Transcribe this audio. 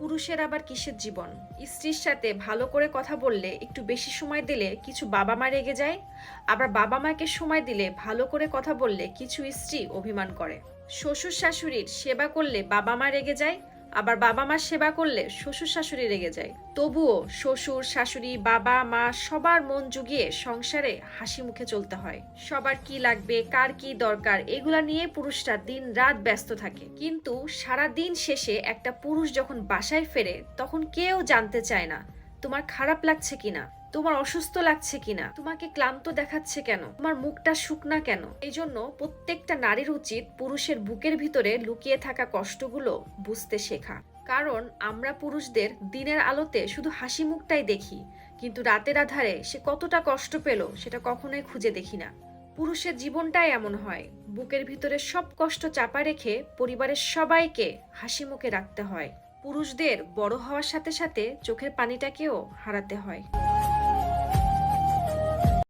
পুরুষের আবার কিসের জীবন? স্ত্রীর সাথে ভালো করে কথা বললে, একটু বেশি সময় দিলে কিছু বাবা মা রেগে যায়। আবার বাবা মাকে সময় দিলে, ভালো করে কথা বললে কিছু স্ত্রী অভিমান করে। শ্বশুর শাশুড়ির সেবা করলে বাবা মা রেগে যায়, আবার বাবা মার সেবা করলে শ্বশুর শাশুড়ি রেগে যায়। তবুও শ্বশুর শাশুড়ি বাবা মা সবার মন জুগিয়ে সংসারে হাসি মুখে চলতে হয়। সবার কি লাগবে, কার কি দরকার, এগুলা নিয়ে পুরুষরা দিন রাত ব্যস্ত থাকে। কিন্তু সারা দিন শেষে একটা পুরুষ যখন বাসায় ফেরে, তখন কেউ জানতে চায় না তোমার খারাপ লাগছে কিনা, তোমার অসুস্থ লাগছে কিনা, তোমাকে ক্লান্ত দেখাচ্ছে কেন, তোমার মুখটা শুকনা কেন। এই জন্য প্রত্যেকটা নারীর উচিত পুরুষের বুকের ভিতরে লুকিয়ে থাকা কষ্টগুলো বুঝতে শেখা। কারণ আমরা পুরুষদের দিনের আলোতে শুধু হাসি মুখটাই দেখি, কিন্তু রাতের আধারে সে কতটা কষ্ট পেল সেটা কখনোই খুঁজে দেখি না। পুরুষের জীবনটাই এমন হয়, বুকের ভিতরে সব কষ্ট চাপা রেখে পরিবারের সবাইকে হাসি মুখে রাখতে হয়। পুরুষদের বড় হওয়ার সাথে সাথে চোখের পানিটাকেও হারাতে হয়।